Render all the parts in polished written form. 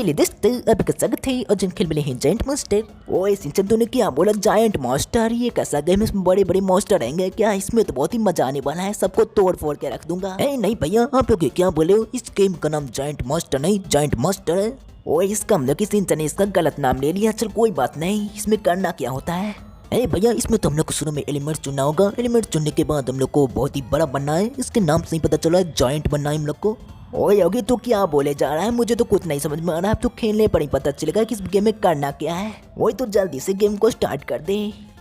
Hello दोस्तों, आपका स्वागत है और जिन खेल मिले हैं जायंट मॉन्स्टर। ओए सिंचन तूने क्या बोला? Giant monster? ये कैसा गेम है? इसमें बड़े बड़े मॉन्स्टर रहेंगे क्या? इसमें तो बहुत ही मजा आने वाला है, सबको तोड़ फोड़ के रख दूंगा। नहीं भैया, आप लोग क्या बोले हो? इस गेम का नाम जायंट मॉन्स्टर नहीं, जायंट मॉन्स्टर है। ओए इसका हम लोग की सिंचन ने इसका गलत नाम ले लिया। चल कोई बात नहीं, इसमें करना क्या होता है? अरे भैया, इसमें तो हम लोग को शुरू में एलिमेंट चुनना होगा। एलिमेंट चुनने के बाद हम लोग को बहुत ही बड़ा बनना है। इसके नाम से ही पता चला है जायंट बनना है हम लोग को। ओए योगी तू क्या बोले जा रहा है? मुझे तो कुछ नहीं समझ में आ रहा है। अब तो खेलने पर ही पता चलेगा कि इस गेम में करना क्या है। वही तो जल्दी से गेम को स्टार्ट कर दे।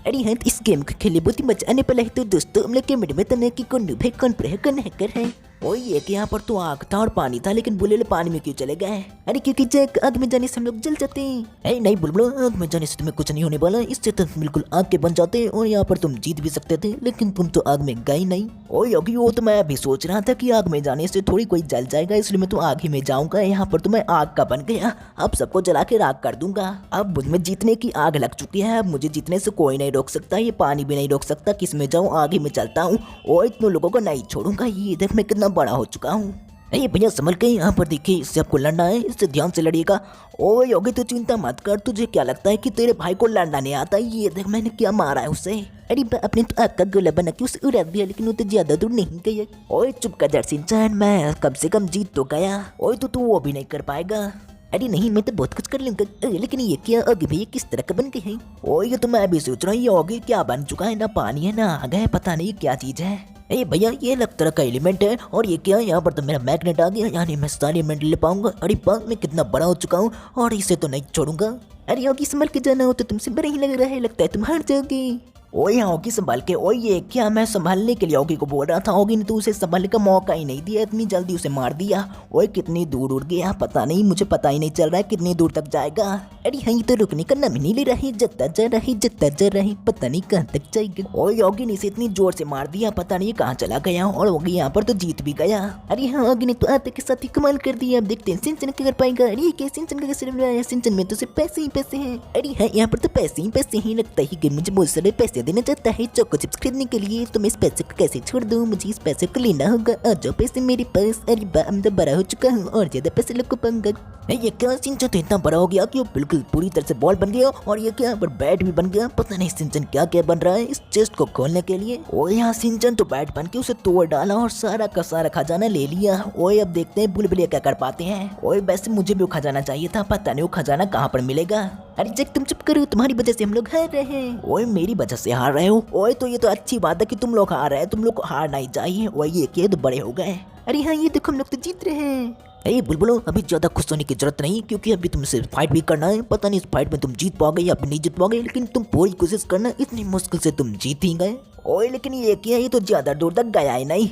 अरे हाँ, इस गेम को खेले बहुत ही मजा आने वाला है। तो दोस्तों हम लोग के मिनट में तने की कौन न्यूब है, कौन प्रो है, कौन हैकर है। ओए ये कि यहाँ पर तो आग था और पानी था, लेकिन बुलबुल पानी में क्यों चले गए? अरे क्योंकि जैक आग में जाने से हम लोग जल जाते हैं। नहीं बुलबुल, आग में जाने से तुम्हें कुछ नहीं होने वाला। इससे तुम बिल्कुल आग के बन जाते और यहाँ पर तुम जीत भी सकते थे, लेकिन तुम तो आग में गए नहीं। ओए योगी, वो तो मैं भी सोच रहा था कि आग में जाने से थोड़ी कोई जल जाएगा, इसलिए मैं तो आग ही में जाऊंगा। यहाँ पर तो मैं आग का बन गया, अब सबको जला के राख कर दूंगा। अब मुझमें जीतने की आग लग चुकी है, अब मुझे जीतने से कोई नहीं रोक सकता। ये पानी भी नहीं रोक सकता। किस में जाऊँ? आग ही में चलता हूँ और इतने लोगों को नहीं छोड़ूंगा। ये देख मैं कितना बड़ा हो चुका हूँ। अरे भैया संभल के, यहाँ पर देखिए, इससे आपको लड़ना है, इससे ध्यान से लड़िएगा। ओए योगी तू चिंता मत कर। तुझे क्या लगता है कि तेरे भाई को लड़ना नहीं आता? ये देख मैंने क्या मारा है उसे। अरे अपने तो आग का गोला बना के उसे उड़ा दिया, लेकिन वो तो ज्यादा दूर नहीं गया। ओए चुप कर जा सिंचन, मैं कम से कम जीत तो गया। ओए तो तू वो भी नहीं कर पाएगा। अरे नहीं, मैं तो बहुत कुछ कर लूंगा। लेकिन ये क्या आगे भैया किस तरह का बन गए हैं? ओए ये तो मैं भी सोच रहा हूँ, ये आगे क्या बन चुका है? ना पानी है ना आग है, पता नहीं क्या चीज है। अरे भैया ये अलग तरह का एलिमेंट है। और ये क्या? यहाँ पर तो मेरा मैग्नेट आ गया, यानी मैं सारे एलिमेंट ले पाऊंगा। अरे बाप, मैं कितना बड़ा हो चुका हूँ और इसे तो नहीं छोड़ूंगा। अरे योगी संभल के जाना हो तो तुमसे बड़ा ही लग रहा है, लगता है तुम हार जाओगे। ओए योगी संभाल के। ओए ये क्या? मैं संभालने के लिए योगी को बोल रहा था, योगी ने तो उसे संभालने का मौका ही नहीं दिया, इतनी जल्दी उसे मार दिया। ओए कितनी दूर उड़ गया पता नहीं, मुझे पता ही नहीं चल रहा है कितनी दूर तक जाएगा। अरे हाँ, ये तो रुकने का नाम ही नहीं ले रहा है, जता जा रहा है, पता नहीं कहाँ तक जाएगा। ओए योगी ने इसे इतनी जोर से मार दिया, पता नहीं कहाँ चला गया। और योगी यहाँ पर तो जीत भी गया। अरे हाँ, योगी ने तो आते के साथ ही कमाल कर दिया। अब देखते हैं सिंचन क्या कर पाएगा। अरे क्या सिंचन का कैसे आया? सिंचन में तो सिर्फ पैसे ही पैसे हैं। अरे हाँ, यहाँ पर तो पैसे ही लगता है कि मुझे बहुत सारे पैसे देना चाहता है चोको चिप्स खरीदने के लिए। तो मैं इस पैसे को कैसे छोड़ दूं? मुझे इस पैसे को लेना होगा। आ जाओ पैसे मेरे पास। अरे मैं तो बड़ा हो चुका हूँ और ज्यादा पैसे लोग को पाऊंगा। ये क्या? सिंचन तो इतना बड़ा हो गया कि वो बिल्कुल पूरी तरह से बॉल बन गया। और ये क्या? पर बैट भी बन गया। पता नहीं सिंचन क्या क्या बन रहा है इस चेस्ट को खोलने के लिए। ओए यहाँ सिंचन तो बैट बन के उसे तोड़ डाला और सारा का सारा खजाना ले लिया। ओए अब देखते हैं बुलबुलिया क्या कर पाते हैं। ओए वैसे मुझे भी वो खजाना चाहिए था, पता नहीं वो खजाना कहाँ पर मिलेगा। अरे जैक तुम चुप करो, तुम्हारी वजह से हम लोग हार रहे हैं। ओए मेरी वजह से हार रहे हो? ओए तो ये तो अच्छी बात है कि तुम लोग हार रहे हैं, तुम लोग को हारना ही चाहिए। ओए ये क्या तो बड़े हो गए। अरे हाँ, ये देखो हम लोग तो जीत रहे हैं। अरे बुलबुलो, अभी ज्यादा खुश होने की जरूरत नहीं, क्योंकि अभी तुमसे फाइट भी करना है। पता नहीं इस फाइट में तुम जीत पाओगे या फिर नहीं जीत पाओगे, लेकिन तुम पूरी कोशिश करना। इतनी मुश्किल से तुम जीत ही गए। ओए लेकिन ये क्या? ये तो ज्यादा दूर तक गया ही नहीं।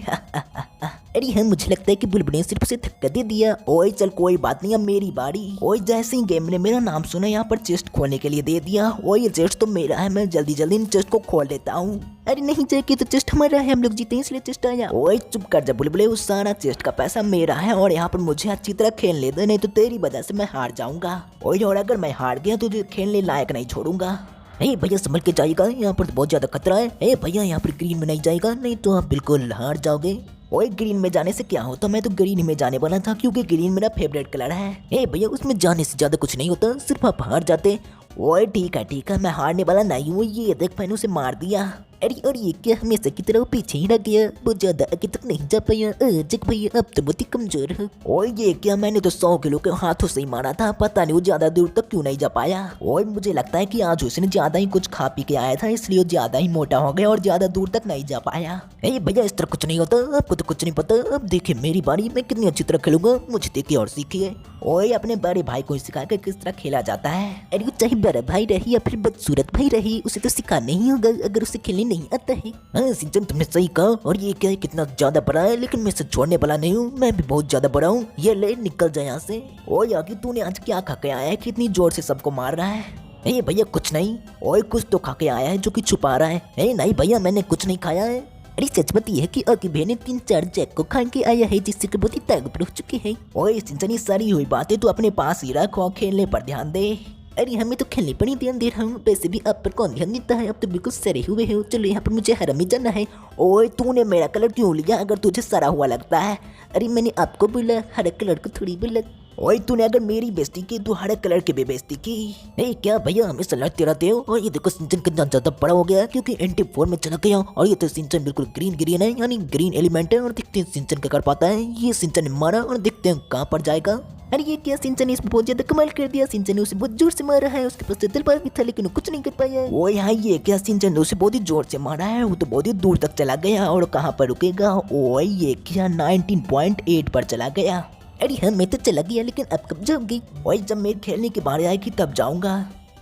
अरे हाँ, मुझे लगता है कि बुलबुल ने सिर्फ उसे धक्का दे दिया। ओए चल कोई बात नहीं, अब मेरी बारी। ओए जैसे ही गेम ने मेरा नाम सुना, यहाँ पर चेस्ट खोलने के लिए दे दिया। ओए ये चेस्ट तो मेरा है, मैं जल्दी जल्दी इन चेस्ट को खोल देता हूँ। अरे नहीं जैकी, तो चेस्ट हमारा है, हम लोग जीते इसलिए चेस्ट आया। ओए चुप कर जा बुलबुल, उस सारा चेस्ट का पैसा मेरा है और यहाँ पर मुझे अच्छी तरह खेलने दे, नहीं तो तेरी वजह से मैं हार जाऊंगा। ओए और अगर मैं हार गया तो तुझे खेलने लायक नहीं छोड़ूंगा। भैया संभल के जाइएगा, यहाँ पर तो बहुत ज्यादा खतरा है। भैया यहाँ पर ग्रीन में नहीं जाएगा, नहीं तो आप बिल्कुल हार जाओगे। ओए ग्रीन में जाने से क्या होता? मैं तो ग्रीन में जाने वाला था, क्योंकि ग्रीन मेरा फेवरेट कलर है। भैया उसमें जाने से ज्यादा कुछ नहीं होता, सिर्फ आप हार जाते। ओए ठीक है, मैं हारने वाला नहीं हूँ। ये देख मैंने उसे मार दिया। अरे और ये क्या? हमेशा की तरह पीछे ही रह गया, बहुत ज्यादा आगे तक नहीं जा पाया। जग भैया अब तो बहुत ही कमजोर है। ओए ये क्या? मैंने तो 100 किलो के हाथों से ही मारा था, पता नहीं वो ज्यादा दूर तक क्यों नहीं जा पाया। ओए मुझे लगता है कि आज उसने ज्यादा ही कुछ खा पी के आया था, इसलिए वो ज्यादा ही मोटा हो गया और ज्यादा दूर तक नहीं जा पाया। भैया इस तरह कुछ नहीं होता, आपको तो कुछ नहीं पता। अब देखिए मेरी बारी, मैं कितनी अच्छी तरह खेलूंगा, मुझे देखिए और सीखिए। ओए अपने बड़े भाई को सिखा कर किस तरह खेला जाता है। अरे वो चाहे बड़ा भाई रही या फिर बदसूरत भाई रही, उसे तो सिखाना ही होगा अगर उसे खेलने नहीं आता है। हाँ सिंचन तुमने सही कहा। और ये क्या है? कितना ज्यादा बड़ा है, लेकिन मैं इसे छोड़ने वाला नहीं हूँ, मैं भी बहुत ज्यादा बड़ा हूँ। ये ले निकल जाए यहाँ से। ओए आगे तूने आज क्या खा के आया है कि इतनी जोर से सबको मार रहा है? भैया कुछ नहीं। ओए कुछ तो खा के आया है जो कि छुपा रहा है। नहीं भैया मैंने कुछ नहीं खाया है। अरे सच बात यह है कि आगे भैया ने 3-4 जैक को खा के आया है, जिससे कि बहुत ही ताकतवर हो चुके हैं। ओए सिंचन ये सारी हुई बातें तो अपने पास ही रख और खेलने पर ध्यान दे। अरे हमें तो खेलने पर ही ध्यान दे रहा हूँ, वैसे भी आप पर कौन ध्यान देता है? अब तो बिल्कुल सरे हुए हो। चलो यहाँ पर मुझे हरा में जाना है। ओए तूने मेरा कलर क्यों लिया अगर तुझे सरा हुआ लगता है? अरे मैंने आपको बोला, हरा कलर को थोड़ी बोला। ओए तूने अगर मेरी बेइज्जती की तो हरे कलर की भी बेइज्जती की। नहीं क्या भैया हमेशा लड़ते रहते हो। और ये देखो सिंचन कितना ज्यादा बड़ा हो गया क्योंकि एंटी 4 में चला गया। और ये तो सिंचन बिल्कुल ग्रीन ग्रीन है यानी ग्रीन एलिमेंट है। और देखते हैं सिंचन क्या कर पाता है। ये सिंचन ने मारा और देखते हैं कहाँ पर जाएगा। अरे ये क्या सिंचन ने इसमें बहुत ज्यादा कमाल कर दिया। सिंचन ने उसे बहुत जोर से मारा है। उसके पास तो तलवार भी था लेकिन वो कुछ नहीं कर पाया। ओ यहाँ ये क्या सिंचन ने उसे बहुत ही जोर से मारा है। वो तो बहुत ही दूर तक चला गया और कहाँ पर रुकेगा। ओ ये क्या 19.8 पर चला गया। अरे हाँ मैं तो चला गया लेकिन अब कब जाऊंगी। वही जब मेरे खेलने की बारी आएगी तब जाऊंगा।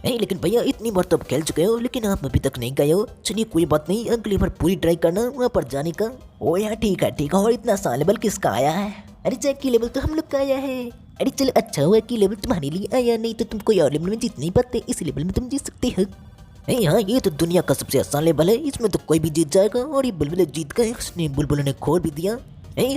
नहीं लेकिन भैया इतनी बार तो आप खेल चुके हो लेकिन आप अभी तक नहीं गए हो। चलिए कोई बात नहीं अगली बार पूरी ट्राई करना वहाँ पर जाने का। ओ यार ठीक है और इतना आसान लेवल किसका आया है। अरे चेक की लेवल तो हम लोग का आया है। अरे चलो अच्छा हुआ कि लेवल तुम्हारे लिए आया नहीं तो तुम कोई और लेवल में जीत नहीं पाते। इस लेवल में तुम जीत सकते हो। नहीं हाँ ये तो दुनिया का सबसे आसान लेवल है। इसमें तो कोई भी जीत जाएगा। और ये बुलबुल जीत गए। उसने बुलबुल ने खोल भी दिया।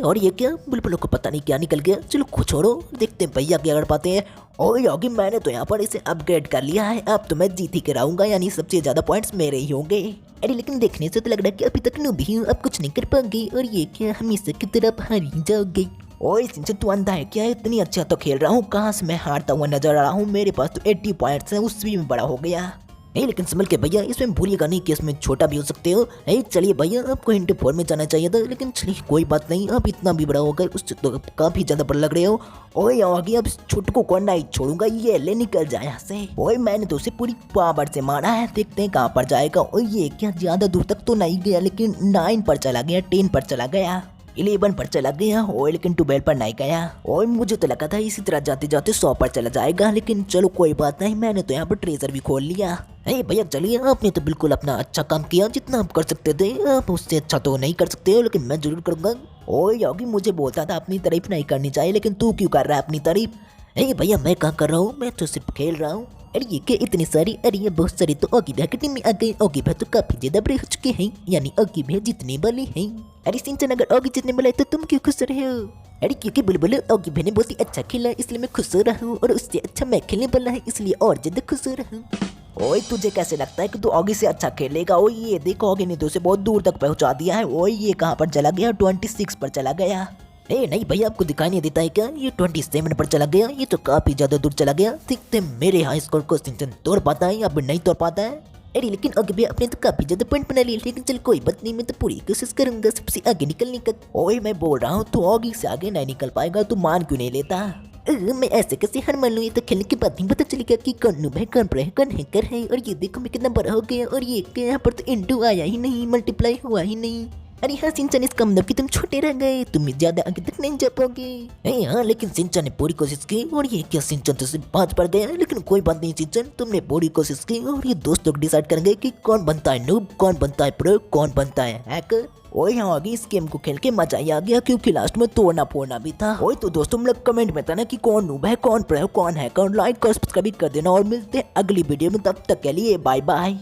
और ये क्या बुलबुलों को पता नहीं क्या निकल गया। चलो कुछ छोड़ो देखते हैं भैया क्या कर पाते हैं। और योगी मैंने तो यहाँ पर इसे अपग्रेड कर लिया है। अब तो मैं जीत ही के रहूंगा यानी सबसे ज्यादा पॉइंट्स मेरे ही होंगे। अरे लेकिन देखने से तो लग रहा है कि अभी तक नूबी हूँ अब कुछ नहीं कर पाऊंगी। और ये क्या हमेशा की तरफ हार ही जाओगे। ओए सिंचन तू अंधा है क्या। इतनी अच्छा तो खेल रहा हूँ कहाँ से मैं हारता हुआ नजर आ रहा हूँ। मेरे पास तो 80 पॉइंट्स हैं उससे भी बड़ा हो गया। नहीं लेकिन संभल के भैया इसमें भूलिएगा नहीं कि इसमें छोटा भी हो सकते हो। नहीं चलिए भैया आपको इंटू 4 में जाना चाहिए था लेकिन चलिए कोई बात नहीं। आप इतना भी बड़ा हो गए उससे तो काफी ज्यादा बड़ा लग रहे हो। ओए आगे अब छोटू को नहीं छोड़ूंगा। ये ले निकल जाए यहाँ से। ओए मैंने तो उसे पूरी पावर से मारा है। देखते हैं कहाँ पर जाएगा। और ये क्या ज्यादा दूर तक तो नहीं गया लेकिन 9 पर चला गया 10 पर चला गया 11 पर चला गया। ओए लेकिन 12 पर नहीं गया। ओए मुझे तो लगा था इसी तरह जाते जाते 100 पर चला जाएगा लेकिन चलो कोई बात नहीं। मैंने तो यहाँ पर ट्रेजर भी खोल लिया। नहीं भैया चलिए आपने तो बिल्कुल अपना अच्छा काम किया जितना आप कर सकते थे। आप उससे अच्छा तो नहीं कर सकते हो लेकिन मैं जरूर करूँगा। ओए योगी मुझे बोलता था अपनी तारीफ नहीं करनी चाहिए लेकिन तू क्यों कर रहा है अपनी तारीफ। नहीं भैया मैं कहाँ कर रहा हूँ मैं तो सिर्फ खेल रहा हूँ। अरे ये क्या इतनी सारी। अरे ये बहुत सारी तो ओगी भैया की टीम में आ गई। ओगी भैया तो काफी ज्यादा बड़े हो चुके हैं यानी ओगी भैया जीतने वाले हैं। अरे सिंचन अगर ओगी जीतने वाला है तो तुम क्यों खुश रहे हो। अरे क्योंकि बुलबुल ओगी भैया ने बहुत ही अच्छा खेला इसलिए मैं खुश हो रहा हूँ। और उससे अच्छा मैं खेलने वाला है इसलिए और ज्यादा खुश हो रहा हूँ। ओए तुझे कैसे लगता है कि तू ओगी से अच्छा खेलेगा। ओए ये देखो ओगी ने तो उसे बहुत दूर तक पहुंचा दिया है। ओए ये कहाँ पर चला गया 26 पर चला गया। नहीं भैया आपको दिखाई नहीं देता है क्या। ये 27 पर चला गया। ये तो काफी ज्यादा दूर चला गया। देखते मेरे हाई स्कोर को सिंचन तोड़ पाता है या फिर नहीं तोड़ पाता है। अरे लेकिन ओगी भैया आपने तो काफी ज्यादा पॉइंट बना लिए लेकिन चल कोई बात नहीं मैं तो पूरी कोशिश करूंगा सबसे आगे निकलने का। ओए मैं बोल रहा हूँ तू ओगी से आगे नहीं निकल पाएगा। तू मान क्यों नहीं लेता। मैं ऐसे कैसे हार मान लूँ। ये तो खेलने के बाद नहीं पता चलेगा कि कौन नूब है कौन प्रो है कौन हैकर है। और ये देखो मैं कितना बड़ा हो गया। और ये यहाँ पर तो इंटू आया ही नहीं मल्टीप्लाई हुआ ही नहीं। अरे हाँ सिंचन इसका मतलब कि तुम छोटे रह गए तुम ज्यादा आगे तक नहीं जा पाओगे। नहीं हाँ लेकिन सिंचन ने पूरी कोशिश की। और ये क्या सिंचन तो सिर्फ 5 पर गया लेकिन कोई बात नहीं सिंचन तुमने पूरी कोशिश की। और ये दोस्त लोग डिसाइड करेंगे कि कौन बनता है नूब कौन बनता है प्रो कौन बनता है हैकर। ओए यहाँ आगे इस गेम को खेल के मजा ही आ गया क्योंकि लास्ट में तोड़ना फोड़ना भी था। ओए तो दोस्तों तुम लोग कमेंट में बताना कि कौन नूब है कौन प्रो है कौन हैकर। लाइक और सब्सक्राइब कर देना और मिलते हैं अगली वीडियो में तब तक के लिए बाय बाय।